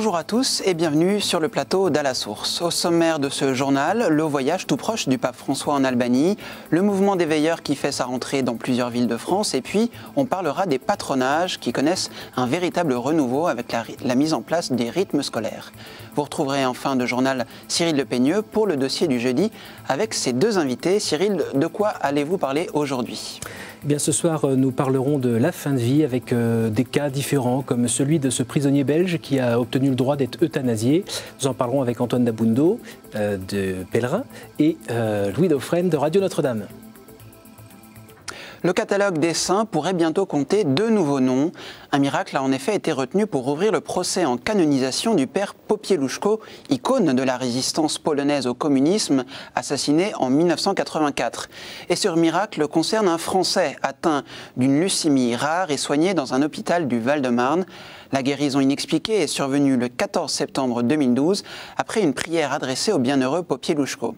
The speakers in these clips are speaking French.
Bonjour à tous et bienvenue sur le plateau d'À la Source. Au sommaire de ce journal, le voyage tout proche du pape François en Albanie, le mouvement des veilleurs qui fait sa rentrée dans plusieurs villes de France et puis on parlera des patronages qui connaissent un véritable renouveau avec la mise en place des rythmes scolaires. Vous retrouverez en fin de journal Cyril Le Peigneux pour le dossier du jeudi avec ses deux invités. Cyril, de quoi allez-vous parler aujourd'hui ? Bien, ce soir, nous parlerons de la fin de vie avec des cas différents, comme celui de ce prisonnier belge qui a obtenu le droit d'être euthanasié. Nous en parlerons avec Antoine Dabundo de Pèlerin et Louis Dauphren de Radio Notre-Dame. Le catalogue des saints pourrait bientôt compter 2 nouveaux noms. Un miracle a en effet été retenu pour ouvrir le procès en canonisation du père Popieluszko, icône de la résistance polonaise au communisme, assassiné en 1984. Et ce miracle concerne un Français atteint d'une leucémie rare et soigné dans un hôpital du Val-de-Marne. La guérison inexpliquée est survenue le 14 septembre 2012 après une prière adressée au bienheureux Popieluszko.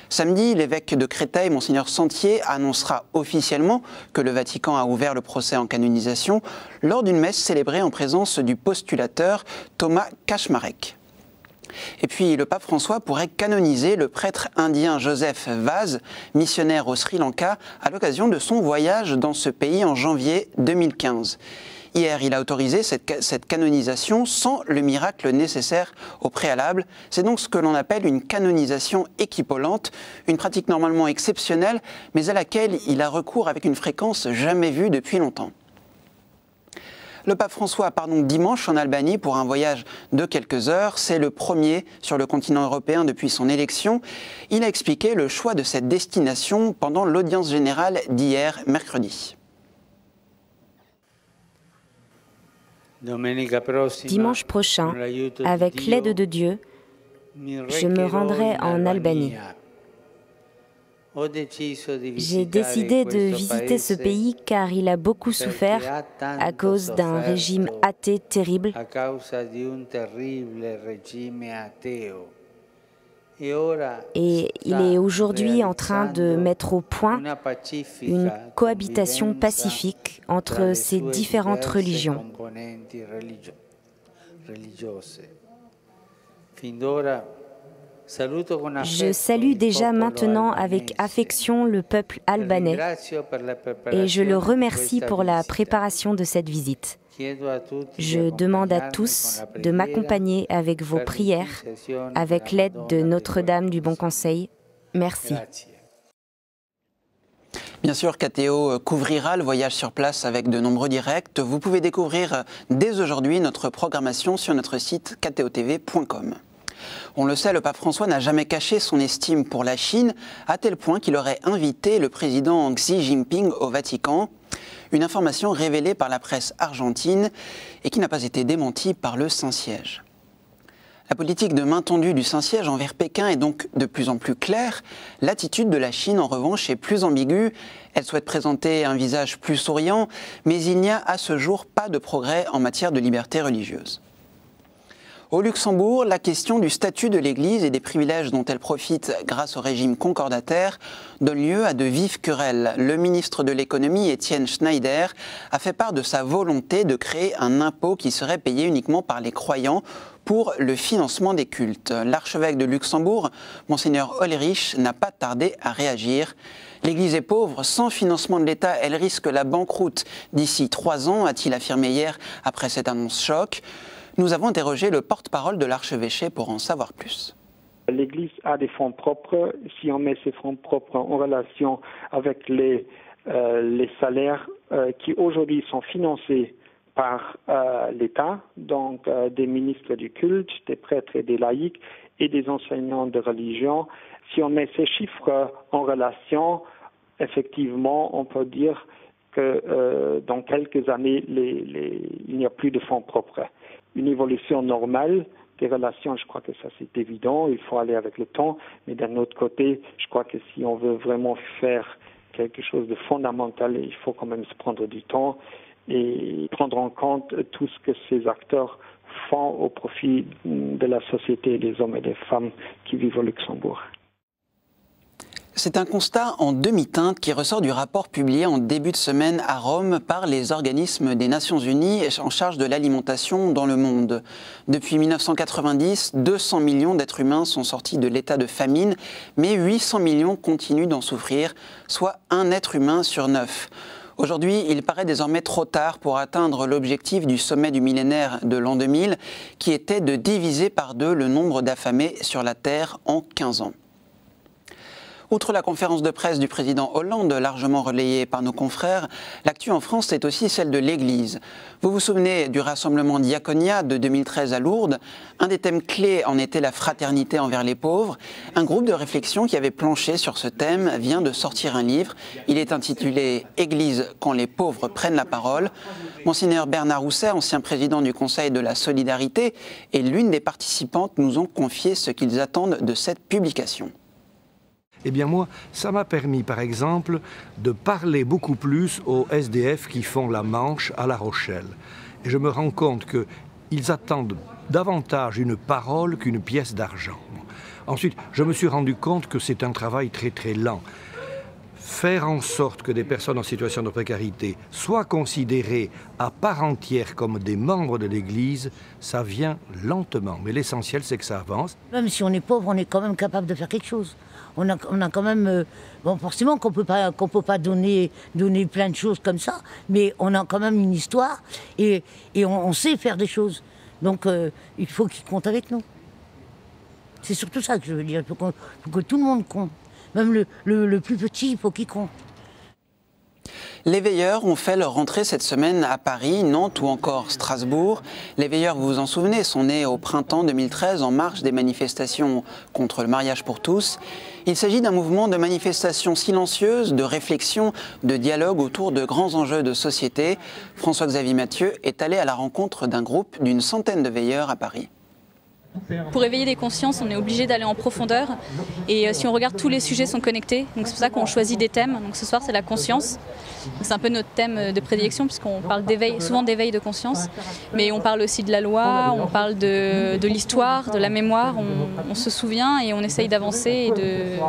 Samedi, l'évêque de Créteil, Monseigneur Sentier, annoncera officiellement que le Vatican a ouvert le procès en canonisation lors d'une messe célébrée en présence du postulateur Thomas Kaczmarek. Et puis, le pape François pourrait canoniser le prêtre indien Joseph Vaz, missionnaire au Sri Lanka, à l'occasion de son voyage dans ce pays en janvier 2015. Hier, il a autorisé cette canonisation sans le miracle nécessaire au préalable. C'est donc ce que l'on appelle une canonisation équivalente, une pratique normalement exceptionnelle, mais à laquelle il a recours avec une fréquence jamais vue depuis longtemps. Le pape François part donc dimanche en Albanie pour un voyage de quelques heures. C'est le premier sur le continent européen depuis son élection. Il a expliqué le choix de cette destination pendant l'audience générale d'hier, mercredi. Dimanche prochain, avec l'aide de Dieu, je me rendrai en Albanie. J'ai décidé de visiter ce pays car il a beaucoup souffert à cause d'un régime athée terrible. Et il est aujourd'hui en train de mettre au point une cohabitation pacifique entre ces différentes religions. Je salue déjà maintenant avec affection le peuple albanais et je le remercie pour la préparation de cette visite. Je demande à tous de m'accompagner avec vos prières, avec l'aide de Notre-Dame du Bon Conseil. Merci. Bien sûr, KTO couvrira le voyage sur place avec de nombreux directs. Vous pouvez découvrir dès aujourd'hui notre programmation sur notre site ktotv.com. On le sait, le pape François n'a jamais caché son estime pour la Chine, à tel point qu'il aurait invité le président Xi Jinping au Vatican. Une information révélée par la presse argentine et qui n'a pas été démentie par le Saint-Siège. La politique de main tendue du Saint-Siège envers Pékin est donc de plus en plus claire. L'attitude de la Chine, en revanche, est plus ambiguë. Elle souhaite présenter un visage plus souriant, mais il n'y a à ce jour pas de progrès en matière de liberté religieuse. Au Luxembourg, la question du statut de l'Église et des privilèges dont elle profite grâce au régime concordataire donne lieu à de vives querelles. Le ministre de l'économie, Étienne Schneider, a fait part de sa volonté de créer un impôt qui serait payé uniquement par les croyants pour le financement des cultes. L'archevêque de Luxembourg, Monseigneur Ulrich, n'a pas tardé à réagir. L'Église est pauvre, sans financement de l'État, elle risque la banqueroute d'ici 3 ans, a-t-il affirmé hier après cette annonce choc. Nous avons interrogé le porte-parole de l'archevêché pour en savoir plus. L'Église a des fonds propres. Si on met ces fonds propres en relation avec les salaires qui aujourd'hui sont financés par l'État, donc des ministres du culte, des prêtres et des laïcs et des enseignants de religion, si on met ces chiffres en relation, effectivement, on peut dire que dans quelques années, il n'y a plus de fonds propres. Une évolution normale des relations, je crois que ça c'est évident, il faut aller avec le temps, mais d'un autre côté, je crois que si on veut vraiment faire quelque chose de fondamental, il faut quand même se prendre du temps et prendre en compte tout ce que ces acteurs font au profit de la société, des hommes et des femmes qui vivent au Luxembourg. C'est un constat en demi-teinte qui ressort du rapport publié en début de semaine à Rome par les organismes des Nations Unies en charge de l'alimentation dans le monde. Depuis 1990, 200 millions d'êtres humains sont sortis de l'état de famine, mais 800 millions continuent d'en souffrir, soit un être humain sur 9. Aujourd'hui, il paraît désormais trop tard pour atteindre l'objectif du sommet du millénaire de l'an 2000, qui était de diviser par 2 le nombre d'affamés sur la Terre en 15 ans. Outre la conférence de presse du président Hollande, largement relayée par nos confrères, l'actu en France est aussi celle de l'Église. Vous vous souvenez du rassemblement Diaconia de 2013 à Lourdes. Un des thèmes clés en était la fraternité envers les pauvres. Un groupe de réflexion qui avait planché sur ce thème vient de sortir un livre. Il est intitulé « Église quand les pauvres prennent la parole ». Monseigneur Bernard Rousset, ancien président du Conseil de la Solidarité, et l'une des participantes nous ont confié ce qu'ils attendent de cette publication. Eh bien moi, ça m'a permis par exemple de parler beaucoup plus aux SDF qui font la Manche à La Rochelle. Et je me rends compte qu'ils attendent davantage une parole qu'une pièce d'argent. Ensuite, je me suis rendu compte que c'est un travail très très lent. Faire en sorte que des personnes en situation de précarité soient considérées à part entière comme des membres de l'Église, ça vient lentement. Mais l'essentiel, c'est que ça avance. Même si on est pauvre, on est quand même capable de faire quelque chose. On a quand même... bon, forcément qu'on peut pas donner plein de choses comme ça, mais on a quand même une histoire et on sait faire des choses. Donc il faut qu'ils comptent avec nous. C'est surtout ça que je veux dire. Il faut que tout le monde compte. Même le plus petit, il faut qu'il compte. Les veilleurs ont fait leur rentrée cette semaine à Paris, Nantes ou encore Strasbourg. Les veilleurs, vous vous en souvenez, sont nés au printemps 2013 en marge des manifestations contre le mariage pour tous. Il s'agit d'un mouvement de manifestation silencieuse, de réflexion, de dialogue autour de grands enjeux de société. François-Xavier Mathieu est allé à la rencontre d'un groupe d'une centaine de veilleurs à Paris. Pour éveiller des consciences, on est obligé d'aller en profondeur et si on regarde, tous les sujets sont connectés. Donc c'est pour ça qu'on choisit des thèmes. Donc ce soir, c'est la conscience. C'est un peu notre thème de prédilection puisqu'on parle souvent d'éveil de conscience. Mais on parle aussi de la loi, on parle de l'histoire, de la mémoire. On se souvient et on essaye d'avancer et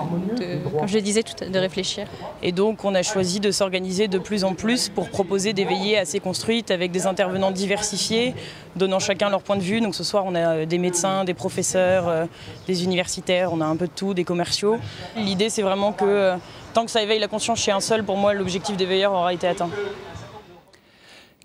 comme je le disais, de réfléchir. Et donc on a choisi de s'organiser de plus en plus pour proposer des veillées assez construites avec des intervenants diversifiés, donnant chacun leur point de vue. Donc ce soir, on a des médecins, des professeurs, des universitaires, on a un peu de tout, des commerciaux. L'idée, c'est vraiment que tant que ça éveille la conscience chez un seul, pour moi, l'objectif des veilleurs aura été atteint.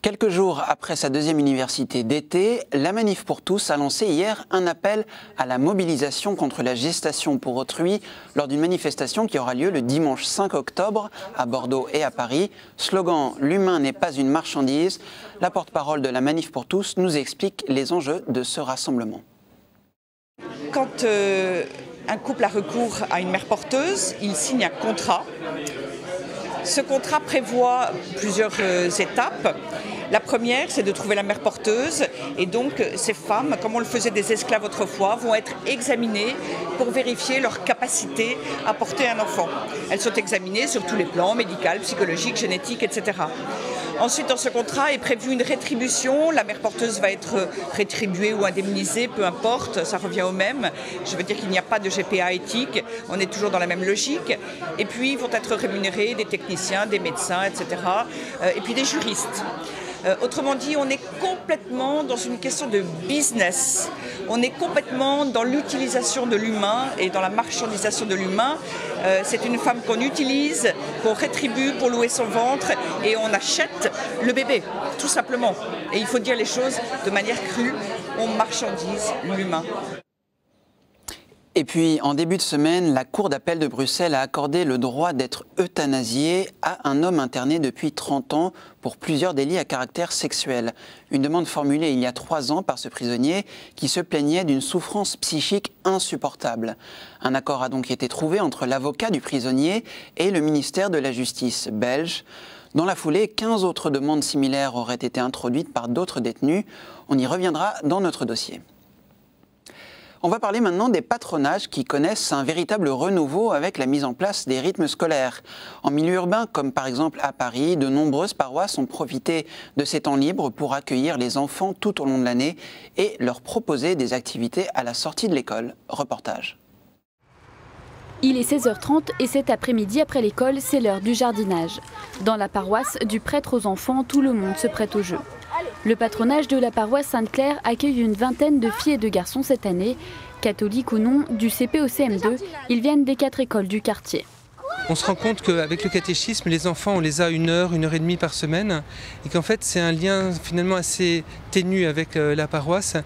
Quelques jours après sa deuxième université d'été, la Manif pour tous a lancé hier un appel à la mobilisation contre la gestation pour autrui lors d'une manifestation qui aura lieu le dimanche 5 octobre à Bordeaux et à Paris. Slogan « L'humain n'est pas une marchandise ». La porte-parole de la Manif pour tous nous explique les enjeux de ce rassemblement. Quand un couple a recours à une mère porteuse, il signe un contrat. Ce contrat prévoit plusieurs étapes. La première, c'est de trouver la mère porteuse et donc ces femmes, comme on le faisait des esclaves autrefois, vont être examinées pour vérifier leur capacité à porter un enfant. Elles sont examinées sur tous les plans, médical, psychologique, génétique, etc. Ensuite, dans ce contrat est prévue une rétribution. La mère porteuse va être rétribuée ou indemnisée, peu importe, ça revient au même. Je veux dire qu'il n'y a pas de GPA éthique, on est toujours dans la même logique. Et puis, vont être rémunérés des techniciens, des médecins, etc. Et puis des juristes. Autrement dit, on est complètement dans une question de business. On est complètement dans l'utilisation de l'humain et dans la marchandisation de l'humain. C'est une femme qu'on utilise, qu'on rétribue pour louer son ventre et on achète le bébé, tout simplement. Et il faut dire les choses de manière crue, on marchandise l'humain. Et puis, en début de semaine, la Cour d'appel de Bruxelles a accordé le droit d'être euthanasié à un homme interné depuis 30 ans pour plusieurs délits à caractère sexuel. Une demande formulée il y a 3 ans par ce prisonnier qui se plaignait d'une souffrance psychique insupportable. Un accord a donc été trouvé entre l'avocat du prisonnier et le ministère de la Justice belge. Dans la foulée, 15 autres demandes similaires auraient été introduites par d'autres détenus. On y reviendra dans notre dossier. On va parler maintenant des patronages qui connaissent un véritable renouveau avec la mise en place des rythmes scolaires. En milieu urbain, comme par exemple à Paris, de nombreuses paroisses ont profité de ces temps libres pour accueillir les enfants tout au long de l'année et leur proposer des activités à la sortie de l'école. Reportage. Il est 16h30 et cet après-midi, après l'école, c'est l'heure du jardinage. Dans la paroisse, du prêtre aux enfants, tout le monde se prête au jeu. Le patronage de la paroisse Sainte-Claire accueille une vingtaine de filles et de garçons cette année. Catholiques ou non, du CP au CM2, ils viennent des 4 écoles du quartier. On se rend compte qu'avec le catéchisme, les enfants, on les a 1 heure, 1 heure et demie par semaine, et qu'en fait c'est un lien finalement assez ténu avec la paroisse.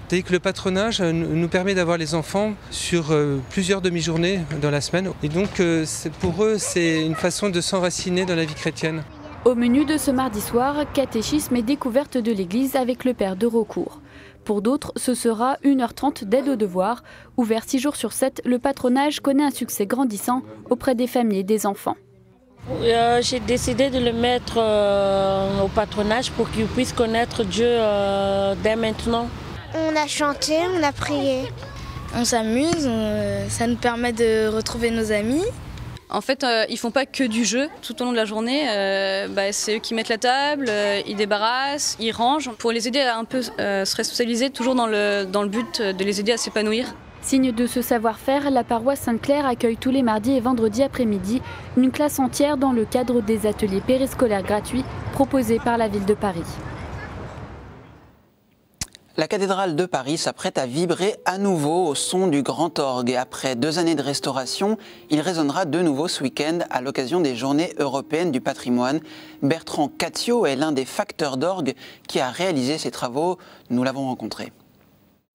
C'est-à-dire que le patronage nous permet d'avoir les enfants sur plusieurs demi-journées dans la semaine. Et donc pour eux, c'est une façon de s'enraciner dans la vie chrétienne. Au menu de ce mardi soir, catéchisme et découverte de l'église avec le père de Raucourt. Pour d'autres, ce sera 1h30 d'aide aux devoirs. Ouvert 6 jours sur 7, le patronage connaît un succès grandissant auprès des familles et des enfants. J'ai décidé de le mettre au patronage pour qu'ils puissent connaître Dieu dès maintenant. On a chanté, on a prié. On s'amuse, ça nous permet de retrouver nos amis. En fait, ils font pas que du jeu. Tout au long de la journée, c'est eux qui mettent la table, ils débarrassent, ils rangent. Pour les aider à un peu se responsabiliser, toujours dans le but de les aider à s'épanouir. Signe de ce savoir-faire, la paroisse Sainte-Claire accueille tous les mardis et vendredis après-midi une classe entière dans le cadre des ateliers périscolaires gratuits proposés par la ville de Paris. La cathédrale de Paris s'apprête à vibrer à nouveau au son du grand orgue. Après 2 années de restauration, il résonnera de nouveau ce week-end à l'occasion des Journées européennes du patrimoine. Bertrand Catio est l'un des facteurs d'orgue qui a réalisé ces travaux. Nous l'avons rencontré.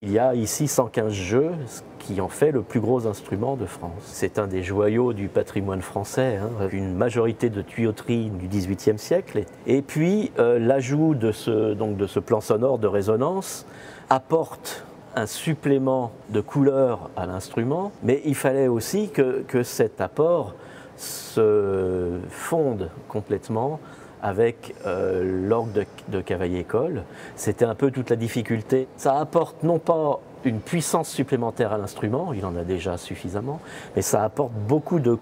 Il y a ici 115 jeux, ce qui en fait le plus gros instrument de France. C'est un des joyaux du patrimoine français, une majorité de tuyauterie du XVIIIe siècle. Et puis l'ajout de ce plan sonore de résonance apporte un supplément de couleur à l'instrument, mais il fallait aussi que cet apport se fonde complètement avec l'orgue de Cavaillé-Coll. C'était un peu toute la difficulté. Ça apporte non pas une puissance supplémentaire à l'instrument, il en a déjà suffisamment, mais ça apporte beaucoup de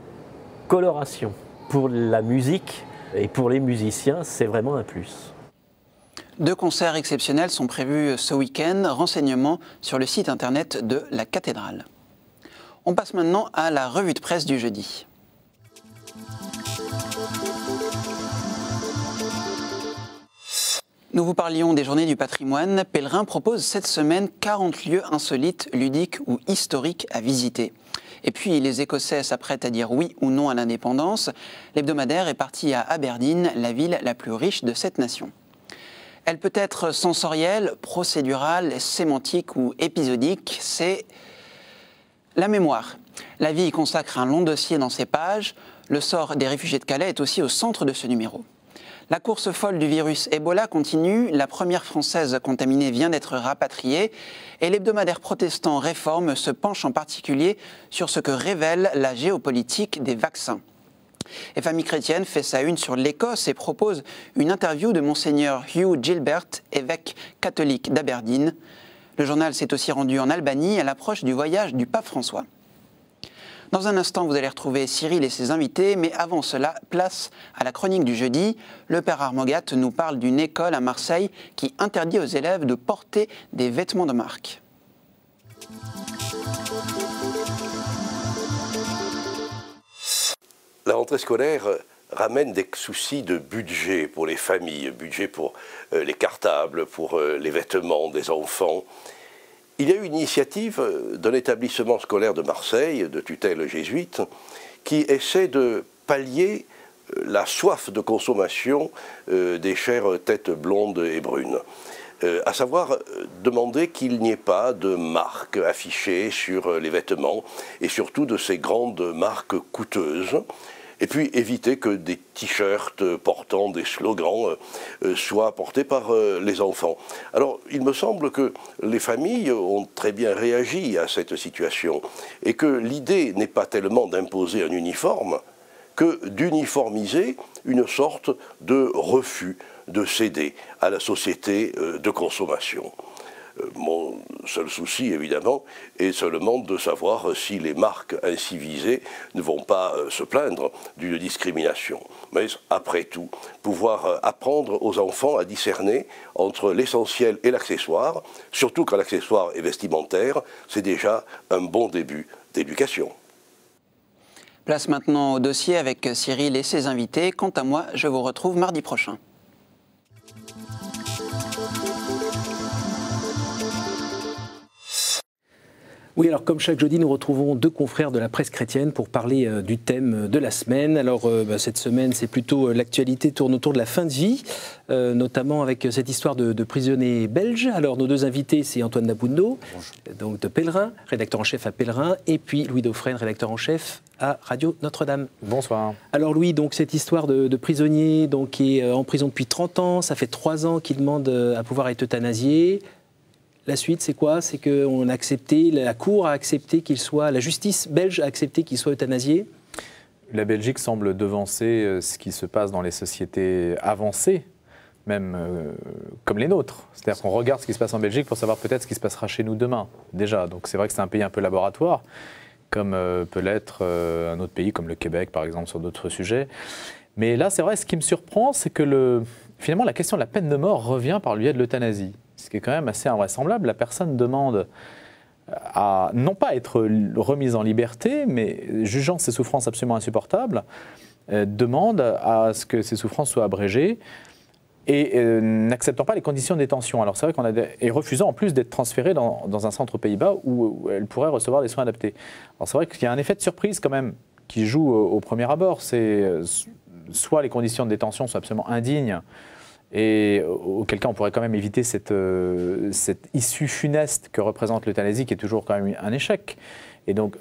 coloration. Pour la musique et pour les musiciens, c'est vraiment un plus. 2 concerts exceptionnels sont prévus ce week-end. Renseignements sur le site internet de la cathédrale. On passe maintenant à la revue de presse du jeudi. Nous vous parlions des Journées du patrimoine. Pèlerin propose cette semaine 40 lieux insolites, ludiques ou historiques à visiter. Et puis les Écossais s'apprêtent à dire oui ou non à l'indépendance. L'hebdomadaire est parti à Aberdeen, la ville la plus riche de cette nation. Elle peut être sensorielle, procédurale, sémantique ou épisodique. C'est la mémoire. La vie y consacre un long dossier dans ses pages. Le sort des réfugiés de Calais est aussi au centre de ce numéro. La course folle du virus Ebola continue. La première Française contaminée vient d'être rapatriée. Et l'hebdomadaire protestant Réforme se penche en particulier sur ce que révèle la géopolitique des vaccins. Et Famille chrétienne fait sa une sur l'Écosse et propose une interview de Monseigneur Hugh Gilbert, évêque catholique d'Aberdeen. Le journal s'est aussi rendu en Albanie à l'approche du voyage du pape François. Dans un instant, vous allez retrouver Cyril et ses invités, mais avant cela, place à la chronique du jeudi. Le père Armogat nous parle d'une école à Marseille qui interdit aux élèves de porter des vêtements de marque. La rentrée scolaire ramène des soucis de budget pour les familles, budget pour les cartables, pour les vêtements des enfants. Il y a eu une initiative d'un établissement scolaire de Marseille, de tutelle jésuite, qui essaie de pallier la soif de consommation des chères têtes blondes et brunes. À savoir demander qu'il n'y ait pas de marque affichée sur les vêtements et surtout de ces grandes marques coûteuses. Et puis éviter que des t-shirts portant des slogans soient portés par les enfants. Alors il me semble que les familles ont très bien réagi à cette situation et que l'idée n'est pas tellement d'imposer un uniforme que d'uniformiser une sorte de refus de céder à la société de consommation. Mon seul souci, évidemment, est seulement de savoir si les marques ainsi visées ne vont pas se plaindre d'une discrimination. Mais après tout, pouvoir apprendre aux enfants à discerner entre l'essentiel et l'accessoire, surtout quand l'accessoire est vestimentaire, c'est déjà un bon début d'éducation. Place maintenant au dossier avec Cyril et ses invités. Quant à moi, je vous retrouve mardi prochain. Oui, alors comme chaque jeudi, nous retrouvons deux confrères de la presse chrétienne pour parler du thème de la semaine. Alors cette semaine, c'est plutôt l'actualité tourne autour de la fin de vie, notamment avec cette histoire de prisonniers belges. Alors nos deux invités, c'est Antoine Dabundo, donc de Pèlerin, rédacteur en chef à Pèlerin, et puis Louis Dauphren, rédacteur en chef à Radio Notre-Dame. Bonsoir. Alors Louis, donc cette histoire de prisonnier donc, qui est en prison depuis 30 ans, ça fait 3 ans qu'il demande à pouvoir être euthanasié. La suite, c'est quoi? C'est que la Cour a accepté qu'il soit, la justice belge a accepté qu'il soit euthanasié. La Belgique semble devancer ce qui se passe dans les sociétés avancées, même comme les nôtres. C'est-à-dire qu'on regarde ce qui se passe en Belgique pour savoir peut-être ce qui se passera chez nous demain, déjà. Donc c'est vrai que c'est un pays un peu laboratoire, comme peut l'être un autre pays comme le Québec, par exemple, sur d'autres sujets. Mais là, c'est vrai, ce qui me surprend, c'est que finalement, la question de la peine de mort revient par le biais de l'euthanasie. Ce qui est quand même assez invraisemblable. La personne demande à, non pas être remise en liberté, mais jugeant ses souffrances absolument insupportables, demande à ce que ses souffrances soient abrégées et n'acceptant pas les conditions de détention. Alors c'est vrai qu'on et refusant en plus d'être transférée dans un centre aux Pays-Bas où elle pourrait recevoir des soins adaptés. Alors c'est vrai qu'il y a un effet de surprise quand même qui joue au premier abord. C'est soit les conditions de détention sont absolument indignes, et auquel cas on pourrait quand même éviter cette issue funeste que représente l'euthanasie, qui est toujours quand même un échec. Et donc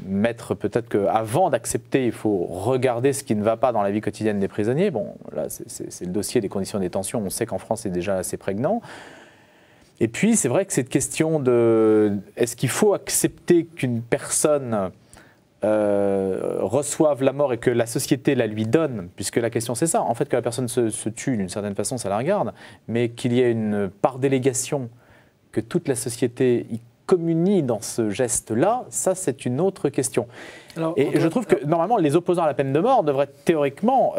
mettre peut-être qu'avant d'accepter, il faut regarder ce qui ne va pas dans la vie quotidienne des prisonniers. Bon, là c'est le dossier des conditions de détention, on sait qu'en France c'est déjà assez prégnant. Et puis c'est vrai que cette question est-ce qu'il faut accepter qu'une personne reçoivent la mort et que la société la lui donne, puisque la question c'est ça, en fait que la personne se tue d'une certaine façon, ça la regarde, mais qu'il y ait une par délégation, que toute la société y communie dans ce geste-là, ça c'est une autre question. Alors, et je trouve que normalement les opposants à la peine de mort devraient théoriquement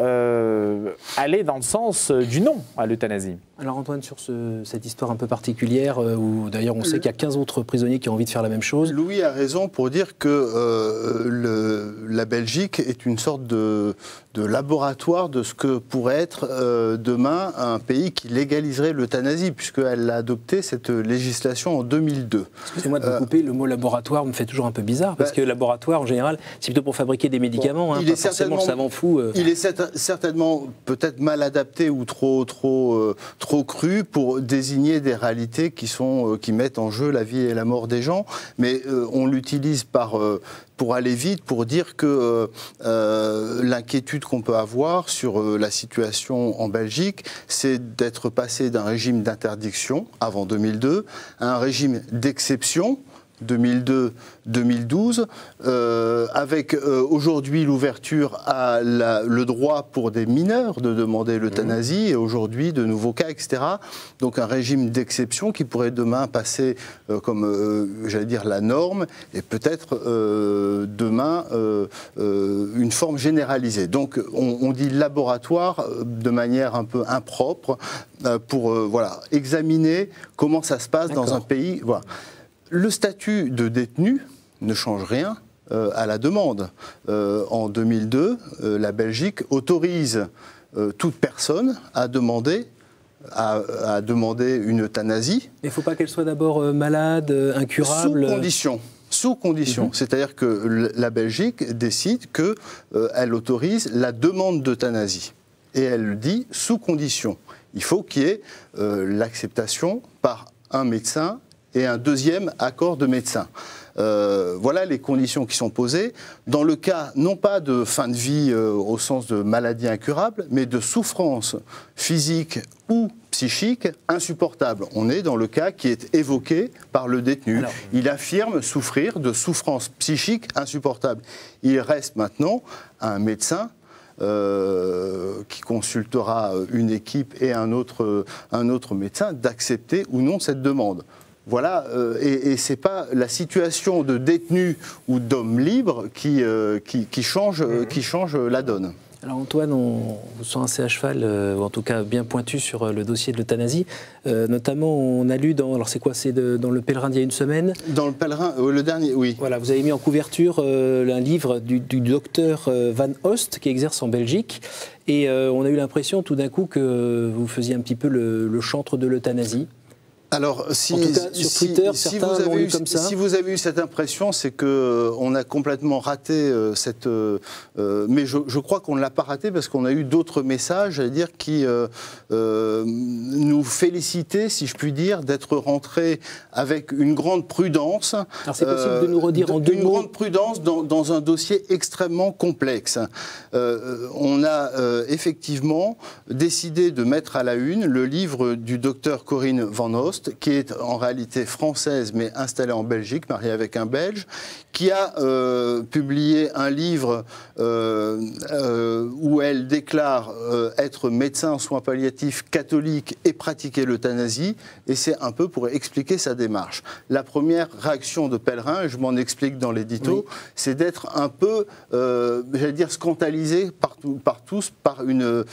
aller dans le sens du non à l'euthanasie. Alors Antoine, sur cette histoire un peu particulière, où d'ailleurs on sait qu'il y a 15 autres prisonniers qui ont envie de faire la même chose. Louis a raison pour dire que la Belgique est une sorte de laboratoire de ce que pourrait être demain un pays qui légaliserait l'euthanasie, puisqu'elle a adopté cette législation en 2002. Excusez-moi de vous couper, le mot laboratoire me fait toujours un peu bizarre, parce que laboratoire en général, c'est plutôt pour fabriquer des médicaments, pas forcément le savant fou. Il est certainement peut-être mal adapté ou trop cru pour désigner des réalités qui mettent en jeu la vie et la mort des gens, mais on l'utilise pour aller vite, pour dire que l'inquiétude qu'on peut avoir sur la situation en Belgique, c'est d'être passé d'un régime d'interdiction, avant 2002, à un régime d'exception, 2002-2012, avec aujourd'hui l'ouverture à le droit pour des mineurs de demander l'euthanasie, et aujourd'hui de nouveaux cas, etc. Donc un régime d'exception qui pourrait demain passer comme, j'allais dire, la norme, et peut-être demain une forme généralisée. Donc on dit laboratoire de manière un peu impropre pour examiner comment ça se passe dans un pays. Voilà. Le statut de détenu ne change rien à la demande. En 2002, la Belgique autorise toute personne à demander une euthanasie. Il ne faut pas qu'elle soit d'abord malade, incurable. Sous condition. C'est-à-dire que la Belgique décide qu'elle autorise la demande d'euthanasie. Et elle le dit sous condition. Il faut qu'il y ait l'acceptation par un médecin et un deuxième accord de médecin. Voilà les conditions qui sont posées. Dans le cas, non pas de fin de vie au sens de maladie incurable, mais de souffrance physique ou psychique insupportable. On est dans le cas qui est évoqué par le détenu. Il affirme souffrir de souffrance psychique insupportable. Il reste maintenant à un médecin qui consultera une équipe et un autre médecin d'accepter ou non cette demande. Voilà, et ce n'est pas la situation de détenu ou d'homme libre qui change la donne. Alors Antoine, on vous sent assez à cheval, ou en tout cas bien pointu sur le dossier de l'euthanasie. Notamment, on a lu dans... Alors c'est quoi? C'est dans Le Pèlerin d'il y a une semaine? Dans Le Pèlerin, le dernier, oui. Voilà, vous avez mis en couverture un livre du docteur Van Oost, qui exerce en Belgique. Et on a eu l'impression tout d'un coup que vous faisiez un petit peu le chantre de l'euthanasie. Alors, en tout cas, sur Twitter, certains l'ont lu comme ça. Si vous avez eu cette impression, c'est qu'on a complètement raté cette... mais je crois qu'on ne l'a pas raté parce qu'on a eu d'autres messages, j'allais dire, qui nous félicitaient, si je puis dire, d'être rentrés avec une grande prudence. Alors c'est possible de nous redire en deux mots. Une grande prudence dans un dossier extrêmement complexe. On a effectivement décidé de mettre à la une le livre du docteur Corinne Van Oost, qui est en réalité française mais installée en Belgique, mariée avec un Belge, qui a publié un livre où elle déclare être médecin en soins palliatifs catholique et pratiquer l'euthanasie, et c'est un peu pour expliquer sa démarche. La première réaction de Pèlerin, et je m'en explique dans l'édito, oui, c'est d'être un peu, j'allais dire, scandalisé par tous par une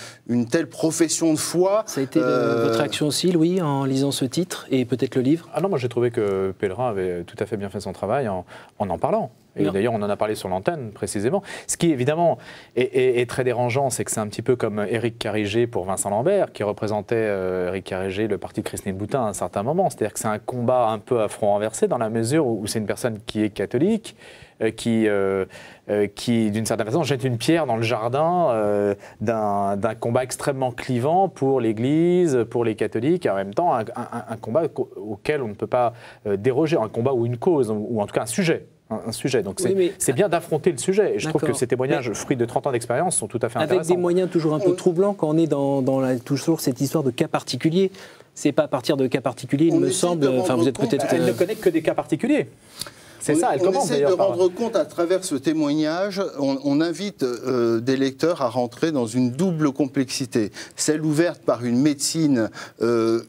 telle profession de foi. Ça a été votre réaction aussi, Louis, en lisant ce titre et peut-être le livre? Ah non, moi j'ai trouvé que Pèlerin avait tout à fait bien fait son travail en parlant. Et d'ailleurs, on en a parlé sur l'antenne, précisément. Ce qui, évidemment, est très dérangeant, c'est que c'est un petit peu comme Éric Carigé pour Vincent Lambert, qui représentait, Éric Carigé, le parti de Christine Boutin à un certain moment. C'est-à-dire que c'est un combat un peu à front renversé, dans la mesure où c'est une personne qui est catholique, qui d'une certaine façon, jette une pierre dans le jardin d'un combat extrêmement clivant pour l'Église, pour les catholiques, et en même temps, un combat auquel on ne peut pas déroger, un combat ou une cause, ou en tout cas un sujet. Donc c'est bien d'affronter le sujet. Et je trouve que ces témoignages, fruits de 30 ans d'expérience, sont tout à fait intéressants. Avec des moyens toujours un peu troublants quand on est dans toujours cette histoire de cas particuliers. C'est pas à partir de cas particuliers, il me semble. Enfin, vous êtes peut-être. Elle ne connaît que des cas particuliers. C'est ça, elle commence essaie de rendre compte à travers ce témoignage, on invite des lecteurs à rentrer dans une double complexité. Celle ouverte par une médecine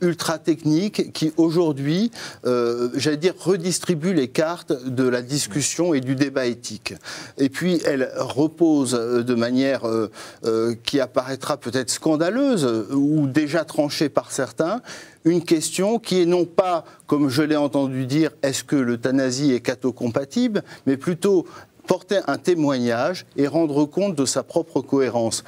ultra technique qui aujourd'hui, j'allais dire, redistribue les cartes de la discussion et du débat éthique. Et puis elle repose de manière qui apparaîtra peut-être scandaleuse ou déjà tranchée par certains, une question qui est non pas, comme je l'ai entendu dire, est-ce que l'euthanasie est catho-compatible, mais plutôt porter un témoignage et rendre compte de sa propre cohérence.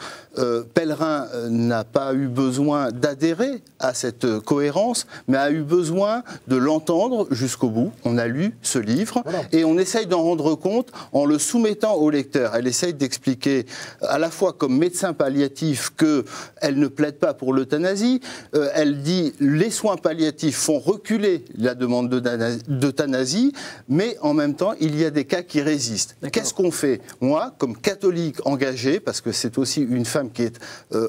Pèlerin n'a pas eu besoin d'adhérer à cette cohérence, mais a eu besoin de l'entendre jusqu'au bout. On a lu ce livre et on essaye d'en rendre compte en le soumettant au lecteur. Elle essaye d'expliquer à la fois comme médecin palliatif qu'elle ne plaide pas pour l'euthanasie. Elle dit les soins palliatifs font reculer la demande d'euthanasie, mais en même temps, il y a des cas qui résistent. Qu'est-ce qu'on fait? Moi, comme catholique engagé, parce que c'est aussi une femme qui est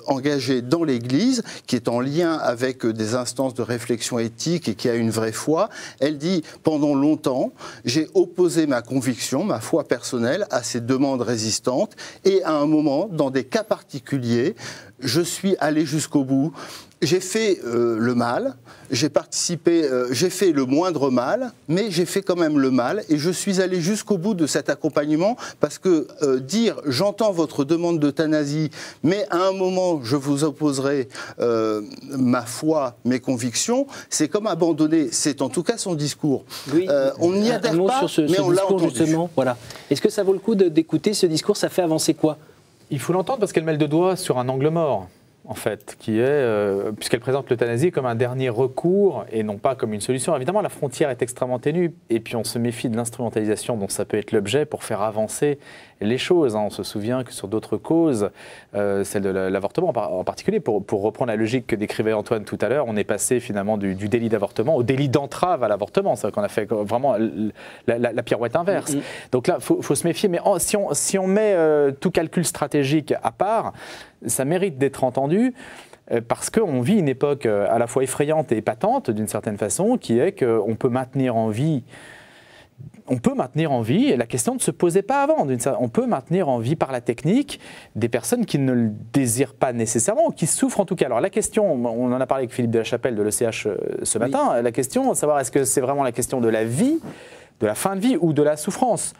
engagée dans l'Église, qui est en lien avec des instances de réflexion éthique et qui a une vraie foi, elle dit, pendant longtemps, j'ai opposé ma conviction, ma foi personnelle, à ces demandes résistantes, et à un moment, dans des cas particuliers, je suis allé jusqu'au bout. J'ai fait le mal, j'ai participé, j'ai fait le moindre mal, mais j'ai fait quand même le mal et je suis allé jusqu'au bout de cet accompagnement parce que dire j'entends votre demande d'euthanasie, mais à un moment je vous opposerai ma foi, mes convictions, c'est comme abandonner, c'est en tout cas son discours. Oui, on n'y adhère pas, mais on l'a entendu. Justement, voilà. Est-ce que ça vaut le coup d'écouter ce discours? Ça fait avancer quoi? Il faut l'entendre parce qu'elle met le doigt sur un angle mort. En fait, qui est, puisqu'elle présente l'euthanasie comme un dernier recours et non pas comme une solution. Évidemment, la frontière est extrêmement ténue et puis on se méfie de l'instrumentalisation dont ça peut être l'objet pour faire avancer les choses. On se souvient que sur d'autres causes, celle de l'avortement en particulier, pour reprendre la logique que décrivait Antoine tout à l'heure, on est passé finalement du délit d'avortement au délit d'entrave à l'avortement. C'est-à-dire qu'on a fait vraiment la pirouette inverse. Donc là, il faut se méfier. Mais si on met tout calcul stratégique à part, ça mérite d'être entendu parce qu'on vit une époque à la fois effrayante et épatante d'une certaine façon, qui est qu'on peut maintenir en vie on peut maintenir en vie, et la question ne se posait pas avant, on peut maintenir en vie par la technique des personnes qui ne le désirent pas nécessairement, ou qui souffrent en tout cas. Alors la question, on en a parlé avec Philippe de la Chapelle de l'ECH ce matin, la question de savoir est-ce que c'est vraiment la question de la vie, de la fin de vie ou de la souffrance.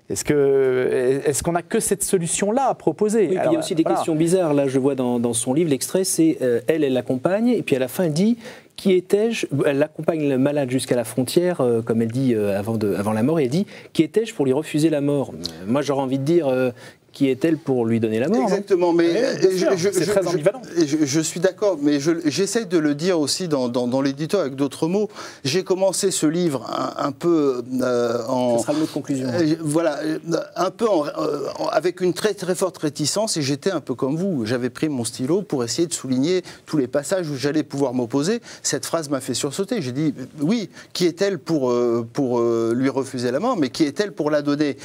Est-ce qu'on n'a que cette solution-là à proposer? Oui, alors, il y a aussi des questions bizarres. Là, je vois dans son livre, l'extrait, c'est elle l'accompagne, et puis à la fin, elle dit « Qui étais-je » Elle accompagne le malade jusqu'à la frontière, comme elle dit avant la mort, et elle dit « Qui étais-je pour lui refuser la mort ?» Moi, j'aurais envie de dire qui est-elle pour lui donner la mort? Exactement, mais c'est très ambivalent. Je suis d'accord, mais j'essaie de le dire aussi dans l'éditeur avec d'autres mots. J'ai commencé ce livre un peu Ce sera le mot de conclusion. Voilà, un peu avec une très très forte réticence, et j'étais un peu comme vous. J'avais pris mon stylo pour essayer de souligner tous les passages où j'allais pouvoir m'opposer. Cette phrase m'a fait sursauter. J'ai dit, oui, qui est-elle pour lui refuser la mort, mais qui est-elle pour la donner?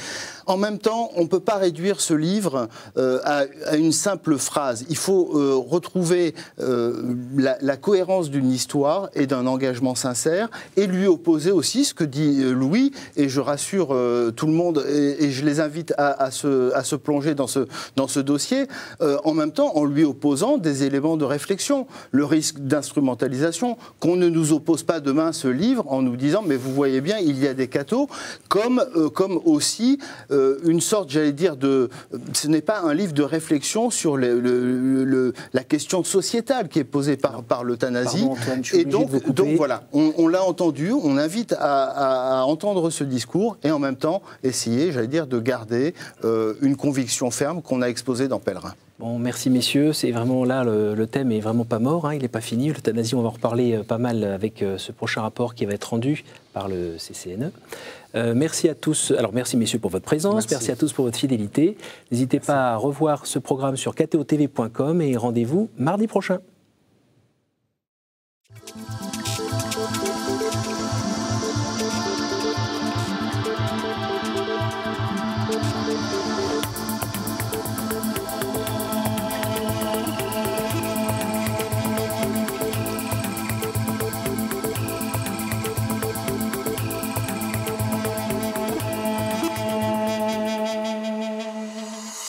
En même temps, on ne peut pas réduire ce livre à une simple phrase. Il faut retrouver la cohérence d'une histoire et d'un engagement sincère, et lui opposer aussi ce que dit Louis, et je rassure tout le monde, et je les invite à se plonger dans ce dossier, en même temps en lui opposant des éléments de réflexion. Le risque d'instrumentalisation, qu'on ne nous oppose pas demain ce livre en nous disant, mais vous voyez bien, il y a des cathos, comme aussi une sorte, j'allais dire, ce n'est pas un livre de réflexion sur la question sociétale qui est posée par l'euthanasie. Et donc voilà, on l'a entendu, on invite à entendre ce discours, et en même temps essayer, j'allais dire, de garder une conviction ferme qu'on a exposée dans Pèlerin. Bon, merci messieurs, c'est vraiment là, le thème est vraiment pas mort, hein, il n'est pas fini. L'euthanasie, on va en reparler pas mal avec ce prochain rapport qui va être rendu par le CCNE. Merci à tous, alors merci messieurs pour votre présence, merci à tous pour votre fidélité. N'hésitez pas à revoir ce programme sur ktotv.com, et rendez-vous mardi prochain.